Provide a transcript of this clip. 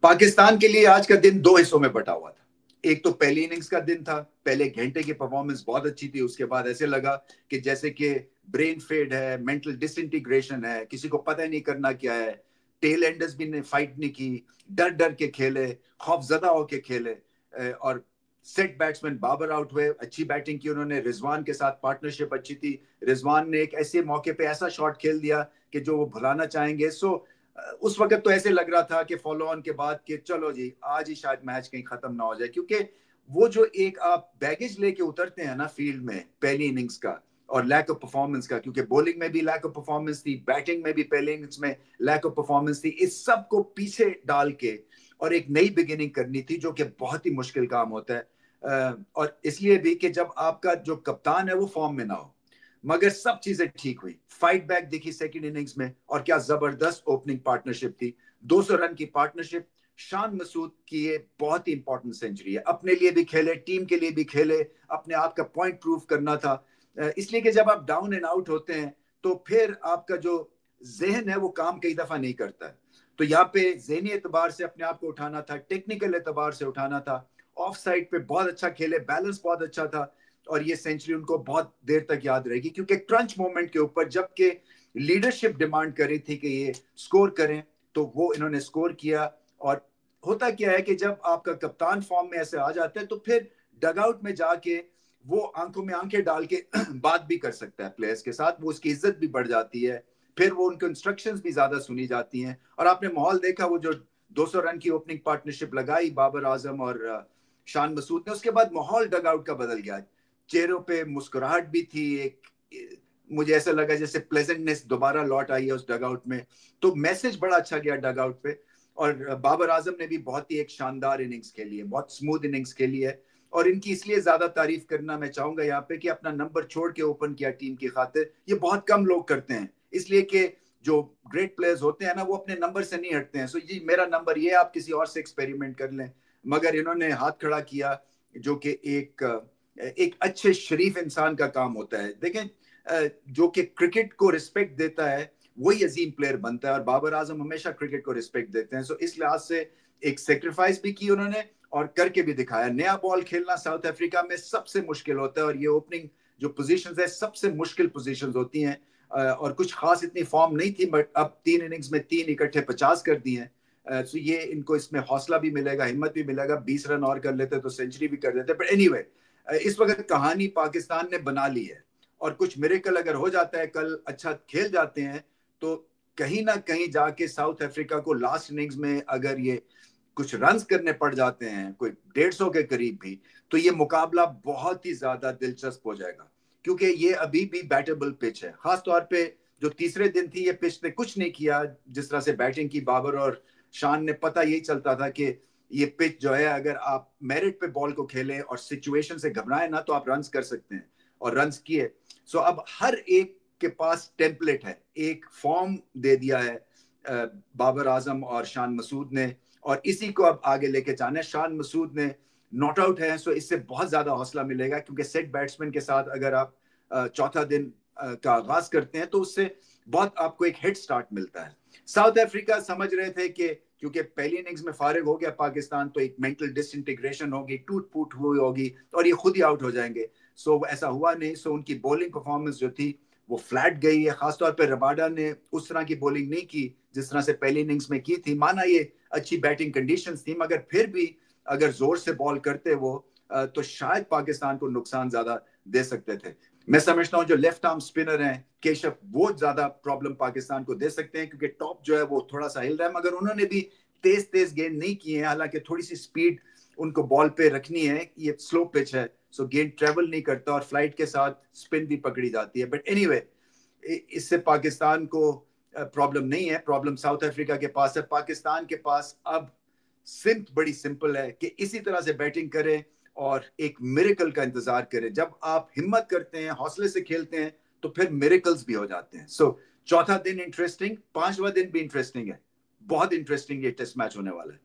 पाकिस्तान के लिए आज का दिन दो हिस्सों में बटा हुआ था। एक तो पहली इनिंग्स का दिन था, पहले घंटे की परफॉर्मेंस बहुत अच्छी थी, उसके बाद ऐसे लगा कि जैसे कि ब्रेन फेड है, मेंटल डिसइंटीग्रेशन है, किसी को पता ही नहीं करना क्या है। टेल एंडर्स भी ने फाइट नहीं की, डर डर के खेले, खौफजदा होके खेले। और सेट बैट्समैन बाबर आउट हुए, अच्छी बैटिंग की उन्होंने, रिजवान के साथ पार्टनरशिप अच्छी थी। रिजवान ने एक ऐसे मौके पे ऐसा शॉट खेल दिया कि जो वो भुलाना चाहेंगे। सो उस वक्त तो ऐसे लग रहा था कि फॉलो ऑन के बाद कि चलो जी आज ही शायद मैच कहीं खत्म ना हो जाए, क्योंकि वो जो एक आप बैगेज लेके उतरते हैं ना फील्ड में पहली इनिंग्स का, और लैक ऑफ परफॉर्मेंस का, क्योंकि बॉलिंग में भी लैक ऑफ परफॉर्मेंस थी, बैटिंग में भी पहले इनिंग्स में लैक ऑफ परफॉर्मेंस थी, इस सब को पीछे डाल के और एक नई बिगिनिंग करनी थी, जो कि बहुत ही मुश्किल काम होता है। और इसलिए भी कि जब आपका जो कप्तान है वो फॉर्म में ना हो। मगर सब चीजें ठीक हुई, फाइट बैक दिखी सेकंड इनिंग्स में, और क्या जबरदस्त ओपनिंग पार्टनरशिप थी। 200 रन की पार्टनरशिप। शान मसूद की ये बहुत ही इंपॉर्टेंट सेंचुरी है, अपने लिए भी खेले, टीम के लिए भी खेले, अपने आप का पॉइंट प्रूव करना था। इसलिए कि जब आप डाउन एंड आउट होते हैं तो फिर आपका जो जहन है वो काम कई दफा नहीं करता है। तो यहाँ पे जहनी एतबार से अपने आप को उठाना था, टेक्निकल एतबार से उठाना था। ऑफ साइड पे बहुत अच्छा खेले, बैलेंस बहुत अच्छा था, और ये सेंचुरी उनको बहुत देर तक याद रहेगी, क्योंकि क्रंच मोमेंट के ऊपर जबकि लीडरशिप डिमांड कर रही थी कि ये स्कोर करें, तो वो इन्होंने स्कोर किया। और होता क्या है कि जब आपका कप्तान फॉर्म में ऐसे आ जाता है तो फिर डगआउट में जाके वो आंखों में आंखें डाल के बात भी कर सकता है प्लेयर्स के साथ, वो उसकी इज्जत भी बढ़ जाती है, फिर वो उनके इंस्ट्रक्शंस भी ज्यादा सुनी जाती हैं। और आपने माहौल देखा, वो जो 200 रन की ओपनिंग पार्टनरशिप लगाई बाबर आजम और शान मसूद ने, उसके बाद माहौल डगआउट का बदल गया। चेहरों पे मुस्कुराहट भी थी, एक मुझे ऐसा लगा जैसे प्लेजेंटनेस दोबारा लौट आई है उस डगआउट में। तो मैसेज बड़ा अच्छा गया डगआउट पे। और बाबर आजम ने भी बहुत ही एक शानदार इनिंग्स खेली है, बहुत स्मूथ इनिंग्स खेली है। और इनकी इसलिए ज्यादा तारीफ करना मैं चाहूंगा यहाँ पे कि अपना नंबर छोड़ के ओपन किया टीम की खातिर, ये बहुत कम लोग करते हैं। इसलिए कि जो ग्रेट प्लेयर्स होते हैं ना वो अपने नंबर से नहीं हटते हैं। सो जी मेरा नंबर ये, आप किसी और से एक्सपेरिमेंट कर लें। मगर इन्होंने हाथ खड़ा किया, जो कि एक अच्छे शरीफ इंसान का काम होता है। देखें, जो कि क्रिकेट को रिस्पेक्ट देता है वही अजीम प्लेयर बनता है, और बाबर आजम हमेशा क्रिकेट को रिस्पेक्ट देते हैं। सो इस लिहाज से एक सेक्रीफाइस भी की उन्होंने और करके भी दिखाया। नया बॉल खेलना साउथ अफ्रीका में सबसे मुश्किल होता है, और ये ओपनिंग जो पोजीशंस है सबसे मुश्किल पोजीशंस होती हैं। और कुछ खास इतनी फॉर्म नहीं थी, बट अब 3 इनिंग्स में 3 इकट्ठे 50 कर दिए हैं। तो ये इनको इसमें हौसला भी मिलेगा, हिम्मत भी मिलेगा। 20 रन और कर लेते तो सेंचुरी भी कर देते। बट एनीवे, इस वक्त कहानी पाकिस्तान ने बना ली है, और कुछ मिरेकल अगर हो जाता है, कल अच्छा खेल जाते हैं, तो कहीं ना कहीं जाके साउथ अफ्रीका को लास्ट इनिंग्स में अगर ये कुछ रन्स करने पड़ जाते हैं, कोई 150 के करीब भी, तो ये मुकाबला बहुत ही ज्यादा दिलचस्प हो जाएगा, क्योंकि ये अभी भी बैटेबल पिच है। खासतौर पे जो तीसरे दिन थी, ये पिच ने कुछ नहीं किया। जिस तरह से बैटिंग की बाबर और शान ने, पता यही चलता था कि ये पिच जो है, अगर आप मेरिट पे बॉल को खेलें और सिचुएशन से घबराएं ना, तो आप रन्स कर सकते हैं, और रन्स किए। सो अब हर एक के पास टेम्पलेट है, एक फॉर्म दे दिया है बाबर आजम और शान मसूद ने, और इसी को अब आगे लेके जाना है। शान मसूद ने नॉट आउट है, सो इससे बहुत ज्यादा हौसला मिलेगा, क्योंकि सेट बैट्समैन के साथ अगर आप चौथा दिन का आगाज करते हैं तो उससे बहुत आपको एक हेड स्टार्ट मिलता है। साउथ अफ्रीका समझ रहे थे कि क्योंकि पहली इनिंग्स में फारिग हो गया पाकिस्तान, तो एक मेंटल डिसइंटीग्रेशन होगी, टूट फूट हुई होगी, और ये खुद ही आउट हो जाएंगे। सो ऐसा हुआ नहीं। सो उनकी बॉलिंग परफॉर्मेंस जो थी वो फ्लैट गई है। खासतौर पर रबाडा ने उस तरह की बॉलिंग नहीं की जिस तरह से पहली इनिंग्स में की थी। माना ये अच्छी बैटिंग कंडीशंस थी, मगर फिर भी अगर जोर से बॉल करते वो, तो शायद पाकिस्तान को नुकसान ज्यादा दे सकते थे। मैं समझता हूं जो लेफ्ट आर्म स्पिनर हैं केशव, वो ज्यादा प्रॉब्लम पाकिस्तान को दे सकते हैं, क्योंकि टॉप जो है वो थोड़ा सा हिल रहा है, मगर उन्होंने भी तेज तेज गेंद नहीं किए हैं। हालांकि थोड़ी सी स्पीड उनको बॉल पे रखनी है, ये स्लो पिच है, सो गेंद ट्रेवल नहीं करता, और फ्लाइट के साथ स्पिन भी पकड़ी जाती है। बट एनीवे, इससे पाकिस्तान को प्रॉब्लम नहीं है। प्रॉब्लम साउथ अफ्रीका के पास है। पाकिस्तान के पास अब सिर्फ बड़ी सिंपल है कि इसी तरह से बैटिंग करें और एक मिरेकल का इंतजार करें। जब आप हिम्मत करते हैं, हौसले से खेलते हैं, तो फिर मिरेकल्स भी हो जाते हैं। सो चौथा दिन इंटरेस्टिंग, पांचवा दिन भी इंटरेस्टिंग है। बहुत इंटरेस्टिंग ये टेस्ट मैच होने वाला है।